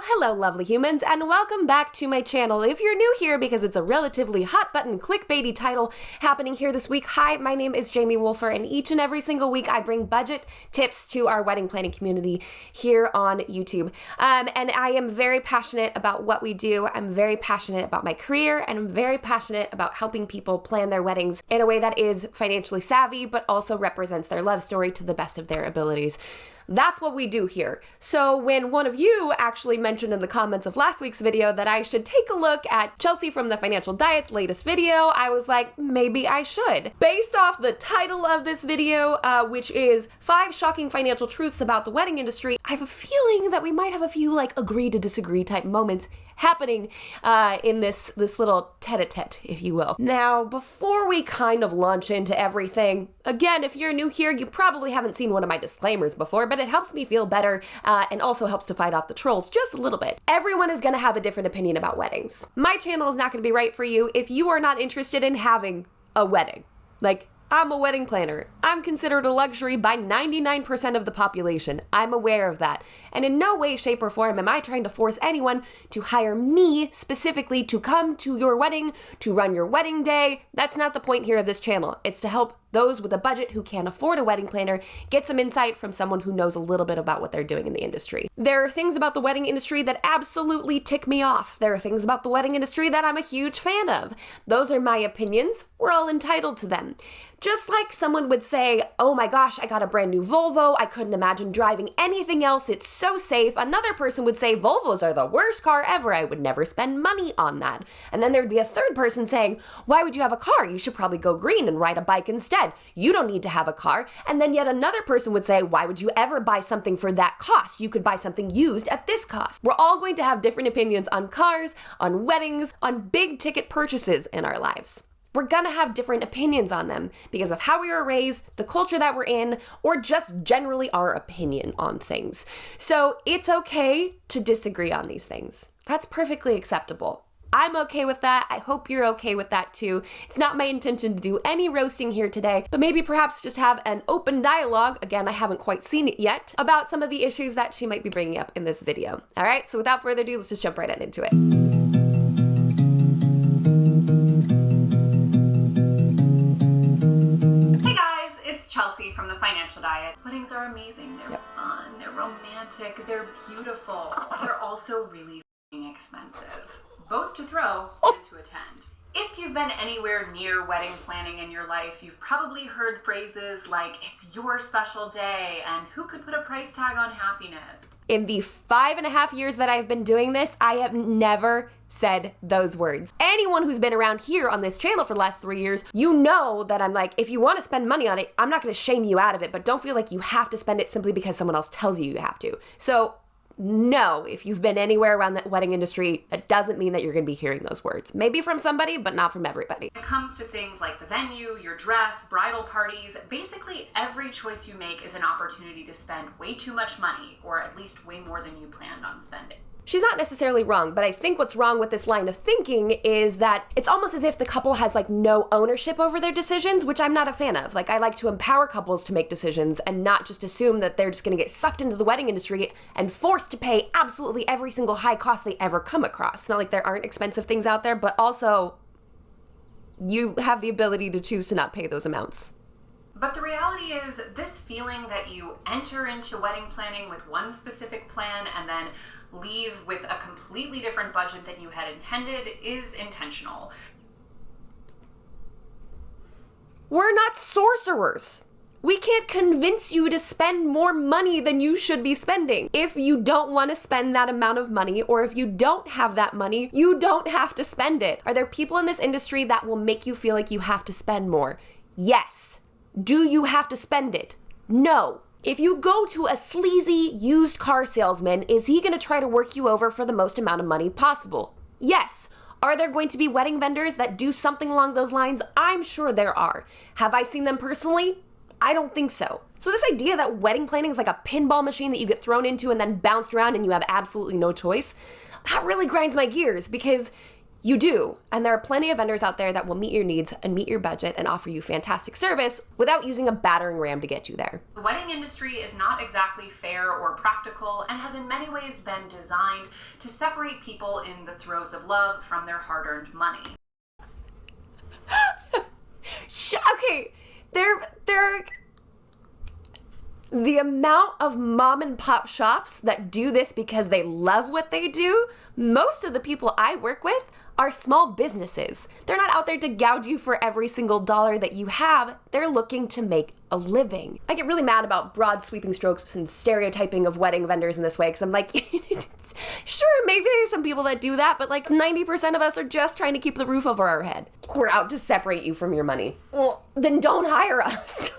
Hello lovely humans, and welcome back to my channel. If you're new here because it's a relatively hot button clickbaity title happening here this week, hi, my name is Jamie Wolfer, and each and every single week I bring budget tips to our wedding planning community here on YouTube. And I am very passionate about what we do. I'm very passionate about my career, and I'm very passionate about helping people plan their weddings in a way that is financially savvy, but also represents their love story to the best of their abilities. That's what we do here. So when one of you actually mentioned in the comments of last week's video that I should take a look at Chelsea from the Financial Diet's latest video, I was like, maybe I should. Based off the title of this video, which is 5 Shocking Financial Truths About the Wedding Industry, I have a feeling that we might have a few like agree to disagree type moments happening in this little tete-a-tete, if you will. Now, before we kind of launch into everything, again, if you're new here, you probably haven't seen one of my disclaimers before, but it helps me feel better and also helps to fight off the trolls just a little bit. Everyone is going to have a different opinion about weddings. My channel is not going to be right for you if you are not interested in having a wedding. Like, I'm a wedding planner. I'm considered a luxury by 99% of the population. I'm aware of that. And in no way, shape, or form am I trying to force anyone to hire me specifically to come to your wedding, to run your wedding day. That's not the point here of this channel. It's to help those with a budget who can't afford a wedding planner get some insight from someone who knows a little bit about what they're doing in the industry. There are things about the wedding industry that absolutely tick me off. There are things about the wedding industry that I'm a huge fan of. Those are my opinions. We're all entitled to them. Just like someone would say, oh my gosh, I got a brand new Volvo. I couldn't imagine driving anything else. It's so safe. Another person would say, Volvos are the worst car ever. I would never spend money on that. And then there'd be a third person saying, why would you have a car? You should probably go green and ride a bike instead. You don't need to have a car. And then yet another person would say, why would you ever buy something for that cost? You could buy something used at this cost. We're all going to have different opinions on cars, on weddings, on big ticket purchases in our lives. We're gonna have different opinions on them because of how we were raised, the culture that we're in, or just generally our opinion on things. So it's okay to disagree on these things. That's perfectly acceptable. I'm okay with that. I hope you're okay with that too. It's not my intention to do any roasting here today, but maybe perhaps just have an open dialogue, again, I haven't quite seen it yet, about some of the issues that she might be bringing up in this video. All right, so without further ado, let's just jump right into it. It's Chelsea from the Financial Diet. Weddings are amazing. They're fun, they're romantic, they're beautiful. They're also really expensive, both to throw and to attend. If you've been anywhere near wedding planning in your life, you've probably heard phrases like, it's your special day, and who could put a price tag on happiness? In the 5.5 years that I've been doing this, I have never said those words. Anyone who's been around here on this channel for the last 3 years, you know that I'm like, if you want to spend money on it, I'm not going to shame you out of it, but don't feel like you have to spend it simply because someone else tells you you have to. So no, if you've been anywhere around the wedding industry, that doesn't mean that you're going to be hearing those words. Maybe from somebody, but not from everybody. When it comes to things like the venue, your dress, bridal parties, basically every choice you make is an opportunity to spend way too much money, or at least way more than you planned on spending. She's not necessarily wrong, but I think what's wrong with this line of thinking is that it's almost as if the couple has like no ownership over their decisions, which I'm not a fan of. Like, I like to empower couples to make decisions and not just assume that they're just gonna get sucked into the wedding industry and forced to pay absolutely every single high cost they ever come across. It's not like there aren't expensive things out there, but also you have the ability to choose to not pay those amounts. But the reality is, this feeling that you enter into wedding planning with one specific plan and then leave with a completely different budget than you had intended is intentional. We're not sorcerers. We can't convince you to spend more money than you should be spending. If you don't want to spend that amount of money, or if you don't have that money, you don't have to spend it. Are there people in this industry that will make you feel like you have to spend more? Yes. Do you have to spend it? No. If you go to a sleazy used car salesman, is he going to try to work you over for the most amount of money possible? Yes. Are there going to be wedding vendors that do something along those lines? I'm sure there are. Have I seen them personally? I don't think so. So this idea that wedding planning is like a pinball machine that you get thrown into and then bounced around and you have absolutely no choice, that really grinds my gears, because You do, and there are plenty of vendors out there that will meet your needs and meet your budget and offer you fantastic service without using a battering ram to get you there. The wedding industry is not exactly fair or practical and has in many ways been designed to separate people in the throes of love from their hard-earned money. Okay, the amount of mom and pop shops that do this because they love what they do, most of the people I work with are small businesses. They're not out there to gouge you for every single dollar that you have. They're looking to make a living. I get really mad about broad sweeping strokes and stereotyping of wedding vendors in this way because I'm like, sure, maybe there's some people that do that, but like 90% of us are just trying to keep the roof over our head. We're out to separate you from your money. Well, then don't hire us.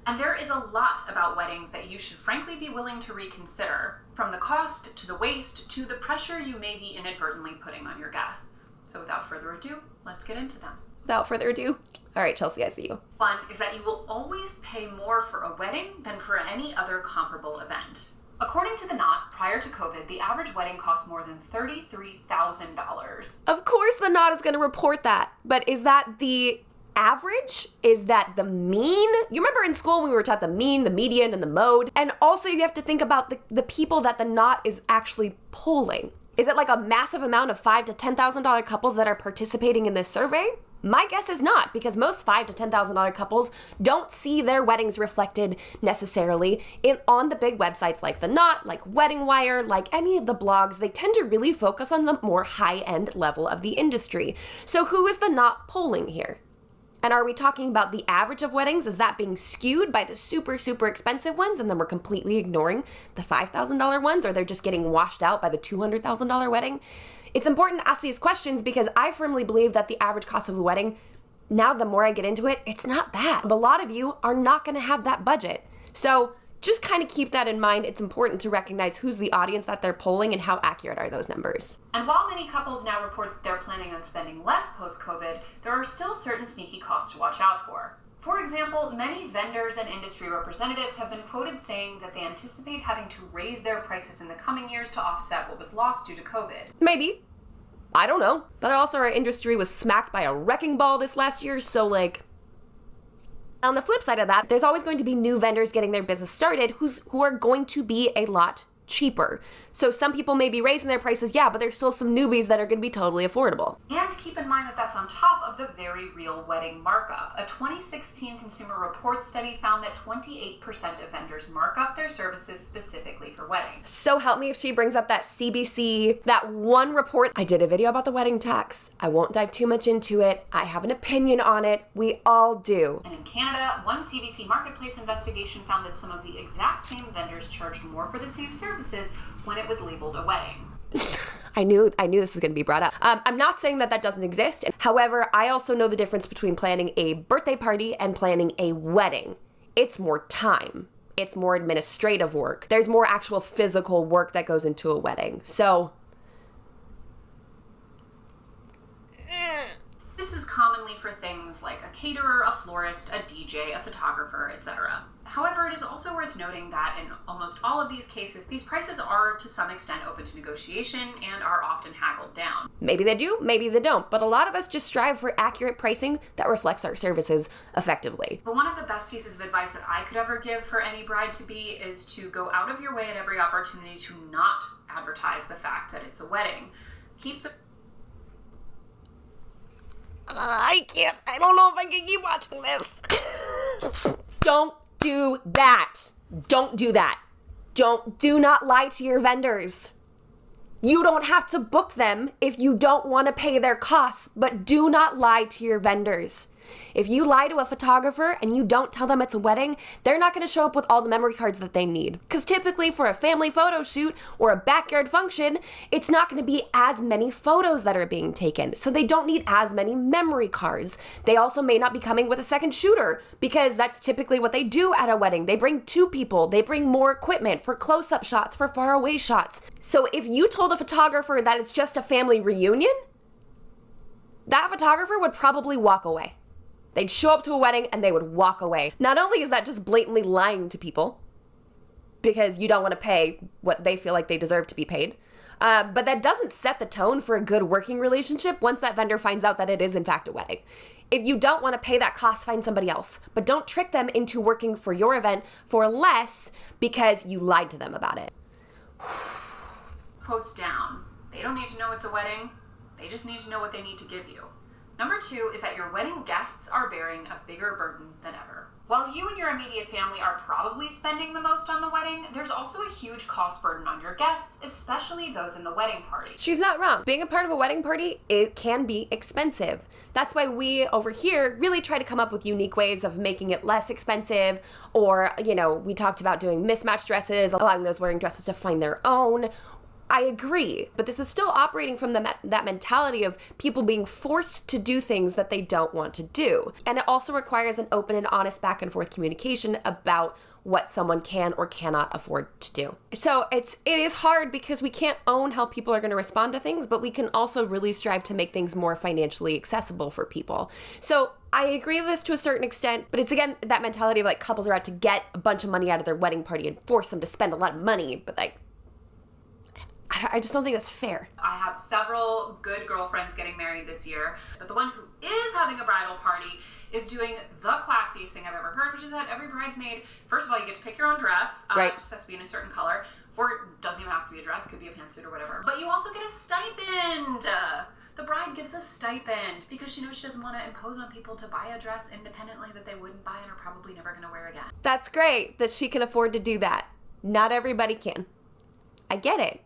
And there is a lot about weddings that you should frankly be willing to reconsider, from the cost to the waste to the pressure you may be inadvertently putting on your guests. So without further ado, let's get into them. Without further ado, all right, Chelsea, I see you. One is that you will always pay more for a wedding than for any other comparable event. According to The Knot, prior to COVID, the average wedding cost more than $33,000. Of course The Knot is going to report that, but is that the average? Is that the mean? You remember in school we were taught the mean, the median, and the mode? And also you have to think about the people that The Knot is actually polling. Is it like a massive amount of $5,000 to $10,000 couples that are participating in this survey? My guess is not, because most $5,000 to $10,000 couples don't see their weddings reflected necessarily on the big websites like The Knot, like Wedding Wire, like any of the blogs. They tend to really focus on the more high-end level of the industry. So who is The Knot polling here? And are we talking about the average of weddings? Is that being skewed by the super, super expensive ones and then we're completely ignoring the $5,000 ones, or they're just getting washed out by the $200,000 wedding? It's important to ask these questions because I firmly believe that the average cost of a wedding, now the more I get into it, it's not that. A lot of you are not going to have that budget. So just kind of keep that in mind. It's important to recognize who's the audience that they're polling and how accurate are those numbers. And while many couples now report that they're planning on spending less post-COVID, there are still certain sneaky costs to watch out for. For example, many vendors and industry representatives have been quoted saying that they anticipate having to raise their prices in the coming years to offset what was lost due to COVID. Maybe. I don't know. But also our industry was smacked by a wrecking ball this last year, so like, on the flip side of that, there's always going to be new vendors getting their business started who are going to be a lot cheaper. So some people may be raising their prices, yeah, but there's still some newbies that are going to be totally affordable. And keep in mind that that's on top of the very real wedding markup. A 2016 Consumer Reports study found that 28% of vendors mark up their services specifically for weddings. So help me if she brings up that CBC, that one report. I did a video about the wedding tax. I won't dive too much into it. I have an opinion on it. We all do. And in Canada, one CBC Marketplace investigation found that some of the exact same vendors charged more for the same services when it was labeled a wedding. I knew this was going to be brought up. I'm not saying that doesn't exist. However, I also know the difference between planning a birthday party and planning a wedding. It's more time. It's more administrative work. There's more actual physical work that goes into a wedding. So this is commonly for things like a caterer, a florist, a DJ, a photographer, etc. However, it is also worth noting that in almost all of these cases, these prices are to some extent open to negotiation and are often haggled down. Maybe they do, maybe they don't, but a lot of us just strive for accurate pricing that reflects our services effectively. But one of the best pieces of advice that I could ever give for any bride-to-be is to go out of your way at every opportunity to not advertise the fact that it's a wedding. Keep the I can't. I don't know if I can keep watching this. Don't do that. Don't do that. Do not lie to your vendors. You don't have to book them if you don't want to pay their costs, but do not lie to your vendors. If you lie to a photographer and you don't tell them it's a wedding, they're not going to show up with all the memory cards that they need. Because typically for a family photo shoot or a backyard function, it's not going to be as many photos that are being taken. So they don't need as many memory cards. They also may not be coming with a second shooter because that's typically what they do at a wedding. They bring two people. They bring more equipment for close-up shots, for far-away shots. So if you told a photographer that it's just a family reunion, that photographer would probably walk away. They'd show up to a wedding and they would walk away. Not only is that just blatantly lying to people because you don't want to pay what they feel like they deserve to be paid, But that doesn't set the tone for a good working relationship once that vendor finds out that it is in fact a wedding. If you don't want to pay that cost, find somebody else. But don't trick them into working for your event for less because you lied to them about it. Quotes down. They don't need to know it's a wedding. They just need to know what they need to give you. Number 2 is that your wedding guests are bearing a bigger burden than ever. While you and your immediate family are probably spending the most on the wedding, there's also a huge cost burden on your guests, especially those in the wedding party. She's not wrong. Being a part of a wedding party, it can be expensive. That's why we over here really try to come up with unique ways of making it less expensive, or, we talked about doing mismatched dresses, allowing those wearing dresses to find their own. I agree, but this is still operating from that mentality of people being forced to do things that they don't want to do. And it also requires an open and honest back and forth communication about what someone can or cannot afford to do. So it is hard because we can't own how people are going to respond to things, but we can also really strive to make things more financially accessible for people. So I agree with this to a certain extent, but it's again that mentality of like couples are out to get a bunch of money out of their wedding party and force them to spend a lot of money, but like, I just don't think that's fair. I have several good girlfriends getting married this year, but the one who is having a bridal party is doing the classiest thing I've ever heard, which is that every bridesmaid, first of all, you get to pick your own dress. Right. It just has to be in a certain color, or it doesn't even have to be a dress, could be a pantsuit or whatever. But you also get a stipend. The bride gives a stipend because she knows she doesn't want to impose on people to buy a dress independently that they wouldn't buy and are probably never going to wear again. That's great that she can afford to do that. Not everybody can. I get it.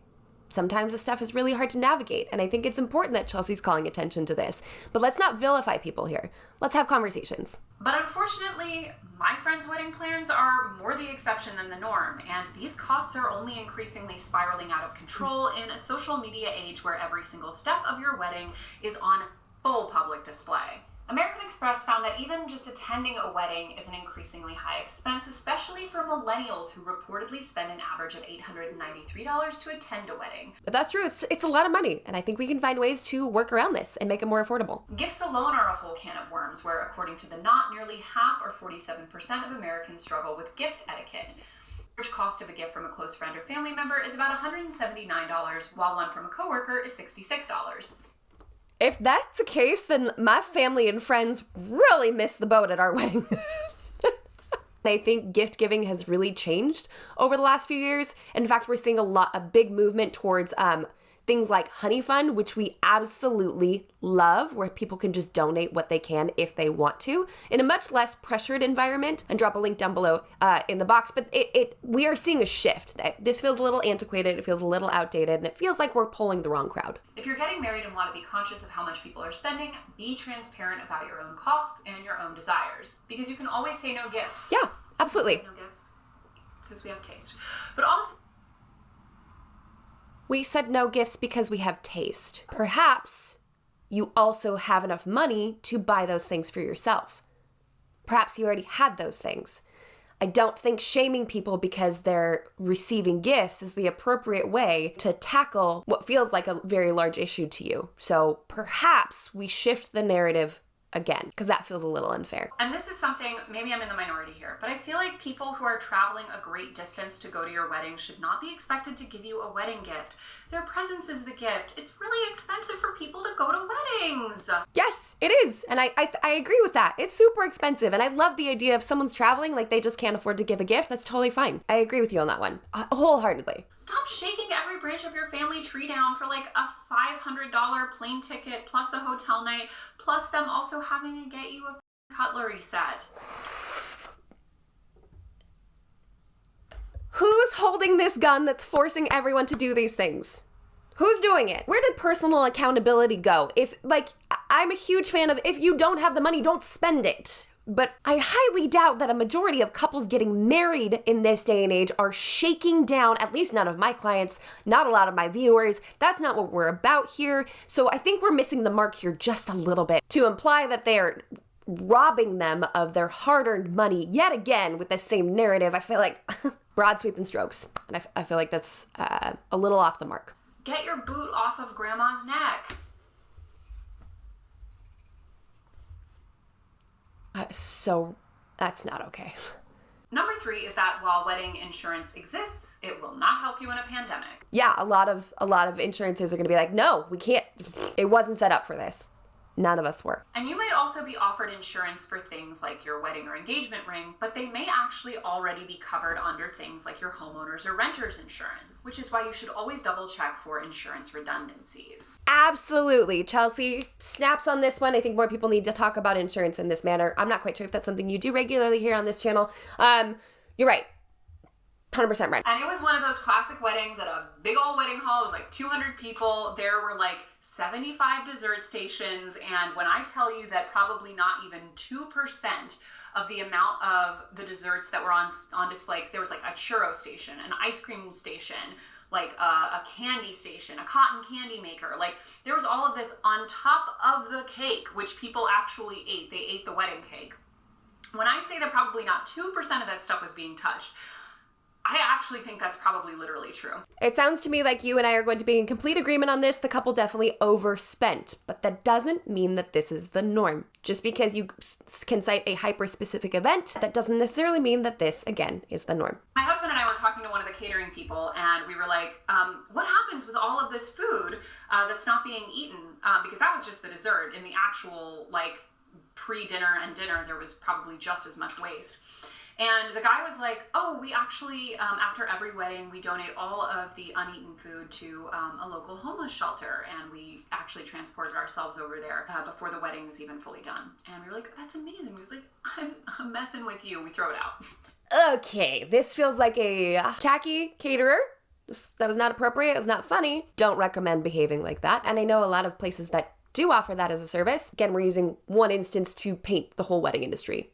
Sometimes this stuff is really hard to navigate, and I think it's important that Chelsea's calling attention to this. But let's not vilify people here. Let's have conversations. But unfortunately, my friends' wedding plans are more the exception than the norm, and these costs are only increasingly spiraling out of control in a social media age where every single step of your wedding is on full public display. American Express found that even just attending a wedding is an increasingly high expense, especially for millennials who reportedly spend an average of $893 to attend a wedding. But that's true. It's a lot of money, and I think we can find ways to work around this and make it more affordable. Gifts alone are a whole can of worms, where according to The Knot, nearly half or 47% of Americans struggle with gift etiquette. The average cost of a gift from a close friend or family member is about $179, while one from a coworker is $66. If that's the case, then my family and friends really missed the boat at our wedding. I think gift giving has really changed over the last few years. In fact, we're seeing a big movement towards things like Honeyfund, which we absolutely love, where people can just donate what they can if they want to in a much less pressured environment, and drop a link down below in the box. But we are seeing a shift. This feels a little antiquated, it feels a little outdated, and it feels like we're pulling the wrong crowd. If you're getting married and want to be conscious of how much people are spending, be transparent about your own costs and your own desires, because you can always say no gifts. Yeah, absolutely. No gifts, because we have taste. But also, we said no gifts because we have taste. Perhaps you also have enough money to buy those things for yourself. Perhaps you already had those things. I don't think shaming people because they're receiving gifts is the appropriate way to tackle what feels like a very large issue to you. So perhaps we shift the narrative again, because that feels a little unfair. And this is something, maybe I'm in the minority here, but I feel like people who are traveling a great distance to go to your wedding should not be expected to give you a wedding gift. Their presence is the gift. It's really expensive for people to go to weddings. Yes, it is. And I agree with that. It's super expensive. And I love the idea of someone's traveling, like they just can't afford to give a gift. That's totally fine. I agree with you on that one, wholeheartedly. Stop shaking every branch of your family tree down for like a $500 plane ticket plus a hotel night, plus them also having to get you a cutlery set. Who's holding this gun that's forcing everyone to do these things? Who's doing it? Where did personal accountability go? I'm a huge fan of, if you don't have the money, don't spend it. But I highly doubt that a majority of couples getting married in this day and age are shaking down, at least none of my clients, not a lot of my viewers. That's not what we're about here. So I think we're missing the mark here just a little bit to imply that they're robbing them of their hard-earned money yet again with the same narrative. I feel like broad sweeping strokes. And I feel like that's a little off the mark. Get your boot off of grandma's neck. So that's not okay. Number 3 is that while wedding insurance exists, it will not help you in a pandemic. Yeah, a lot of insurances are going to be like, no, we can't. It wasn't set up for this. None of us were. And you might also be offered insurance for things like your wedding or engagement ring, but they may actually already be covered under things like your homeowner's or renter's insurance, which is why you should always double check for insurance redundancies. Absolutely. Chelsea snaps on this one. I think more people need to talk about insurance in this manner. I'm not quite sure if that's something you do regularly here on this channel. You're right. 100% right. And it was one of those classic weddings at a big old wedding hall. It was like 200 people. There were like 75 dessert stations. And when I tell you that probably not even 2% of the amount of the desserts that were on display, there was like a churro station, an ice cream station, like a candy station, a cotton candy maker. Like there was all of this on top of the cake, which people actually ate. They ate the wedding cake. When I say that probably not 2% of that stuff was being touched, I actually think that's probably literally true. It sounds to me like you and I are going to be in complete agreement on this. The couple definitely overspent, but that doesn't mean that this is the norm. Just because you can cite a hyper-specific event, that doesn't necessarily mean that this, again, is the norm. My husband and I were talking to one of the catering people, and we were like, what happens with all of this food that's not being eaten? Because that was just the dessert. In the actual, like, pre-dinner and dinner, there was probably just as much waste. And the guy was like, oh, we actually, after every wedding, we donate all of the uneaten food to a local homeless shelter. And we actually transported ourselves over there before the wedding was even fully done. And we were like, that's amazing. He was like, I'm messing with you. We throw it out. Okay, this feels like a tacky caterer. That was not appropriate. It was not funny. Don't recommend behaving like that. And I know a lot of places that do offer that as a service. Again, we're using one instance to paint the whole wedding industry.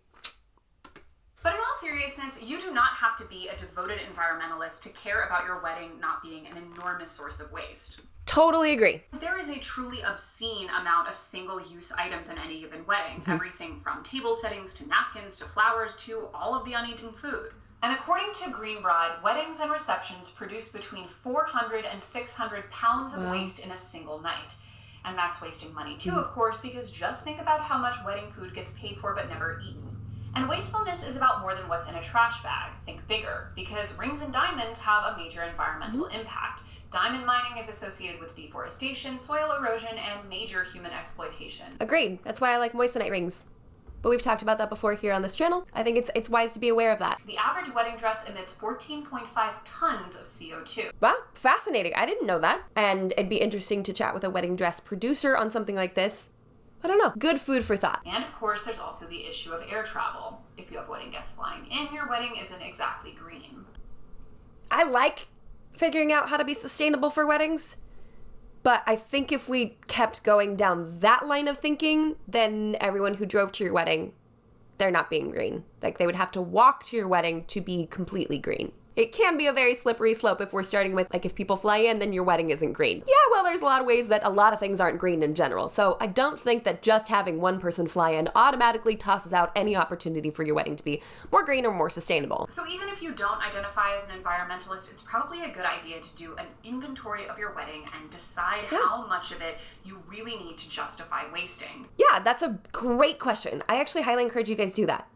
But in all seriousness, you do not have to be a devoted environmentalist to care about your wedding not being an enormous source of waste. Totally agree. There is a truly obscene amount of single-use items in any given wedding. Mm-hmm. Everything from table settings to napkins to flowers to all of the uneaten food. And according to Greenbrod, weddings and receptions produce between 400 and 600 pounds of waste in a single night. And that's wasting money too, of course, because just think about how much wedding food gets paid for but never eaten. And wastefulness is about more than what's in a trash bag. Think bigger, because rings and diamonds have a major environmental impact. Diamond mining is associated with deforestation, soil erosion, and major human exploitation. Agreed. That's why I like moissanite rings. But we've talked about that before here on this channel. I think it's wise to be aware of that. The average wedding dress emits 14.5 tons of CO2. Wow, fascinating. I didn't know that. And it'd be interesting to chat with a wedding dress producer on something like this. I don't know. Good food for thought. And of course, there's also the issue of air travel. If you have wedding guests flying in, your wedding isn't exactly green. I like figuring out how to be sustainable for weddings, but I think if we kept going down that line of thinking, then everyone who drove to your wedding, they're not being green. Like, they would have to walk to your wedding to be completely green. It can be a very slippery slope if we're starting with, like, if people fly in, then your wedding isn't green. Yeah, well, there's a lot of ways that a lot of things aren't green in general. So I don't think that just having one person fly in automatically tosses out any opportunity for your wedding to be more green or more sustainable. So even if you don't identify as an environmentalist, it's probably a good idea to do an inventory of your wedding and decide how much of it you really need to justify wasting. Yeah, that's a great question. I actually highly encourage you guys do that.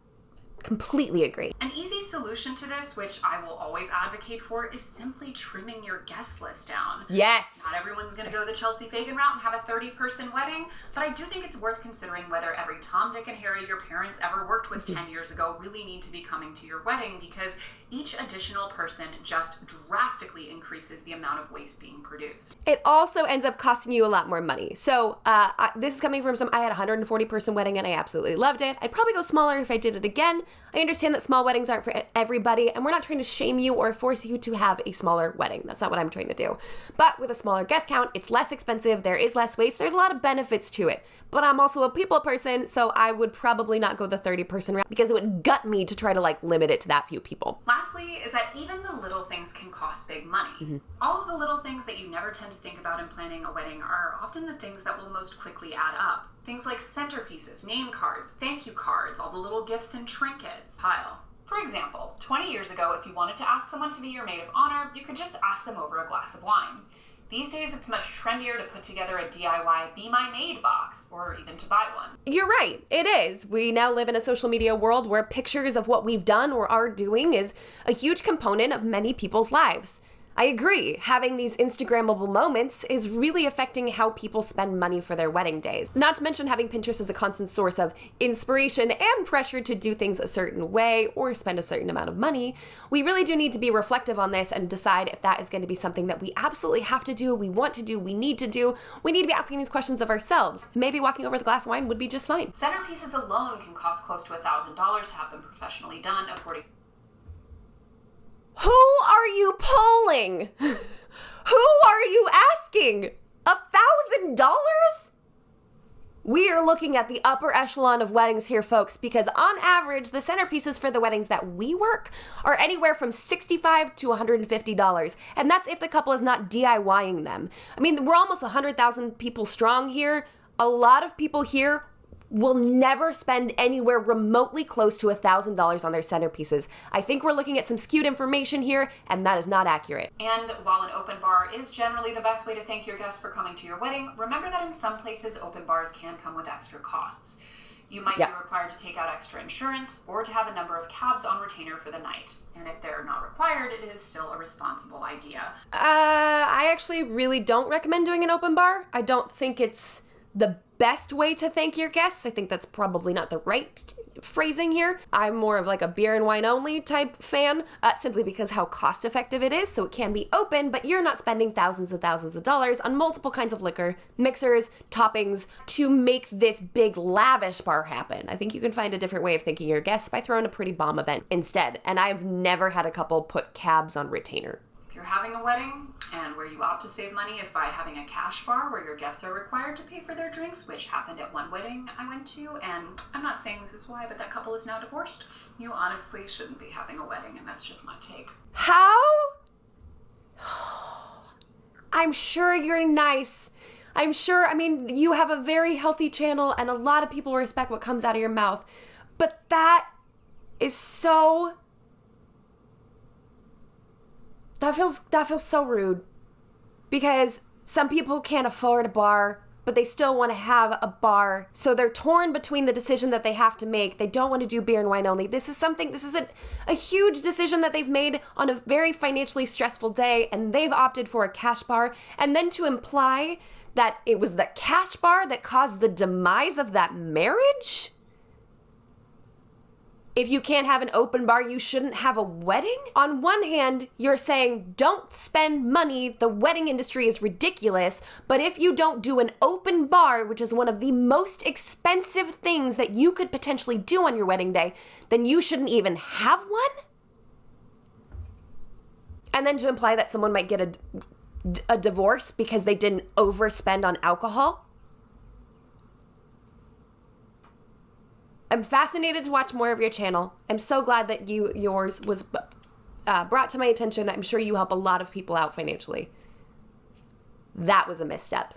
Completely agree. An easy solution to this, which I will always advocate for, is simply trimming your guest list down. Yes! Not everyone's going to go the Chelsea Fagan route and have a 30-person wedding, but I do think it's worth considering whether every Tom, Dick, and Harry your parents ever worked with 10 years ago really need to be coming to your wedding, because each additional person just drastically increases the amount of waste being produced. It also ends up costing you a lot more money. So this is coming from I had a 140-person wedding and I absolutely loved it. I'd probably go smaller if I did it again. I understand that small weddings aren't for everybody, and we're not trying to shame you or force you to have a smaller wedding. That's not what I'm trying to do. But with a smaller guest count, it's less expensive, there is less waste, there's a lot of benefits to it. But I'm also a people person, so I would probably not go the 30-person route because it would gut me to try to limit it to that few people. Lastly is that even the little things can cost big money. Mm-hmm. All of the little things that you never tend to think about in planning a wedding are often the things that will most quickly add up. Things like centerpieces, name cards, thank you cards, all the little gifts and trinkets pile. For example, 20 years ago, if you wanted to ask someone to be your maid of honor, you could just ask them over a glass of wine. These days, it's much trendier to put together a DIY Be My Maid box, or even to buy one. You're right, it is. We now live in a social media world where pictures of what we've done or are doing is a huge component of many people's lives. I agree, having these Instagrammable moments is really affecting how people spend money for their wedding days. Not to mention having Pinterest as a constant source of inspiration and pressure to do things a certain way or spend a certain amount of money. We really do need to be reflective on this and decide if that is going to be something that we absolutely have to do, we want to do, we need to do. We need to be asking these questions of ourselves. Maybe walking over the glass of wine would be just fine. Centerpieces alone can cost close to $1,000 to have them professionally done, according. Who are you polling? Who are you asking? $1,000? We are looking at the upper echelon of weddings here, folks, because on average, the centerpieces for the weddings that we work are anywhere from $65 to $150. And that's if the couple is not DIYing them. I mean, we're almost 100,000 people strong here. A lot of people here will never spend anywhere remotely close to $1,000 on their centerpieces. I think we're looking at some skewed information here, and that is not accurate. And while an open bar is generally the best way to thank your guests for coming to your wedding, remember that in some places, open bars can come with extra costs. You might be required to take out extra insurance or to have a number of cabs on retainer for the night. And if they're not required, it is still a responsible idea. I actually really don't recommend doing an open bar. I don't think it's the best way to thank your guests. I think that's probably not the right phrasing here. I'm more of like a beer and wine only type fan, simply because how cost effective it is. So it can be open, but you're not spending thousands and thousands of dollars on multiple kinds of liquor, mixers, toppings to make this big lavish bar happen. I think you can find a different way of thanking your guests by throwing a pretty bomb event instead. And I've never had a couple put cabs on retainer. If you're having a wedding and where you opt to save money is by having a cash bar where your guests are required to pay for their drinks, which happened at one wedding I went to, and I'm not saying this is why, but that couple is now divorced. You honestly shouldn't be having a wedding, and that's just my take. How? I'm sure you're nice. I'm sure, I mean, you have a very healthy channel and a lot of people respect what comes out of your mouth, but that is so... That feels so rude, because some people can't afford a bar, but they still want to have a bar. So they're torn between the decision that they have to make. They don't want to do beer and wine only. This is a huge decision that they've made on a very financially stressful day, and they've opted for a cash bar. And then to imply that it was the cash bar that caused the demise of that marriage? If you can't have an open bar, you shouldn't have a wedding? On one hand, you're saying don't spend money, the wedding industry is ridiculous, but if you don't do an open bar, which is one of the most expensive things that you could potentially do on your wedding day, then you shouldn't even have one? And then to imply that someone might get a divorce because they didn't overspend on alcohol? I'm fascinated to watch more of your channel. I'm so glad that yours was brought to my attention. I'm sure you help a lot of people out financially. That was a misstep.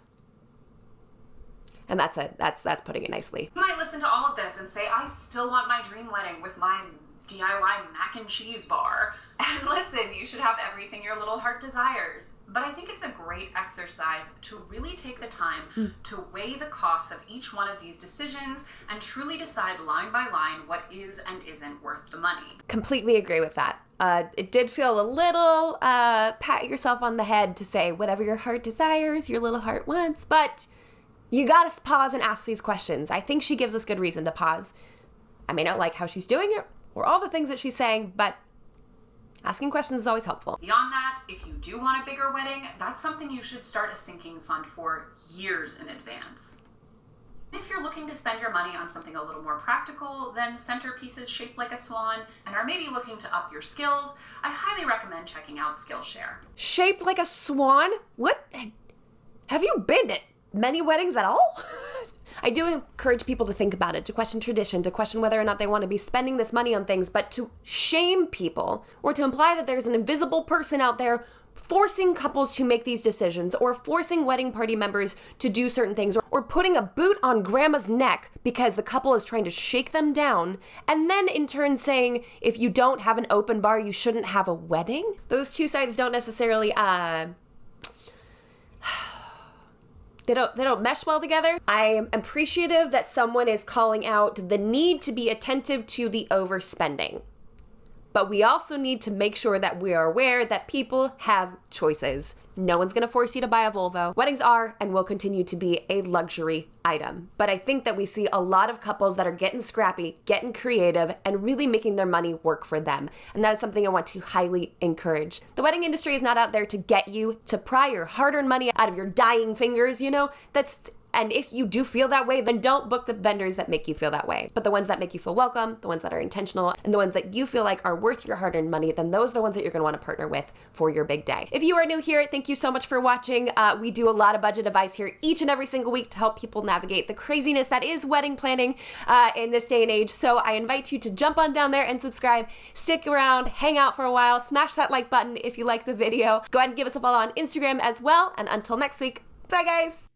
And that's putting it nicely. You might listen to all of this and say, I still want my dream wedding with my DIY mac and cheese bar. And listen, you should have everything your little heart desires. But I think it's a great exercise to really take the time to weigh the costs of each one of these decisions and truly decide line by line what is and isn't worth the money. Completely agree with that. It did feel a little pat yourself on the head to say whatever your heart desires, your little heart wants, but you gotta pause and ask these questions. I think she gives us good reason to pause. I may not like how she's doing it or all the things that she's saying, but asking questions is always helpful. Beyond that, if you do want a bigger wedding, that's something you should start a sinking fund for years in advance. If you're looking to spend your money on something a little more practical than centerpieces shaped like a swan and are maybe looking to up your skills, I highly recommend checking out Skillshare. Shaped like a swan? What? Have you been at many weddings at all? I do encourage people to think about it, to question tradition, to question whether or not they want to be spending this money on things, but to shame people or to imply that there's an invisible person out there forcing couples to make these decisions or forcing wedding party members to do certain things or putting a boot on grandma's neck because the couple is trying to shake them down and then in turn saying if you don't have an open bar, you shouldn't have a wedding. Those two sides don't necessarily They don't mesh well together. I am appreciative that someone is calling out the need to be attentive to the overspending. But we also need to make sure that we are aware that people have choices. No one's going to force you to buy a Volvo. Weddings are and will continue to be a luxury item. But I think that we see a lot of couples that are getting scrappy, getting creative, and really making their money work for them. And that is something I want to highly encourage. The wedding industry is not out there to get you to pry your hard-earned money out of your dying fingers, And if you do feel that way, then don't book the vendors that make you feel that way. But the ones that make you feel welcome, the ones that are intentional, and the ones that you feel like are worth your hard-earned money, then those are the ones that you're going to want to partner with for your big day. If you are new here, thank you so much for watching. We do a lot of budget advice here each and every single week to help people navigate the craziness that is wedding planning in this day and age. So I invite you to jump on down there and subscribe. Stick around, hang out for a while, smash that like button if you like the video. Go ahead and give us a follow on Instagram as well. And until next week, bye guys.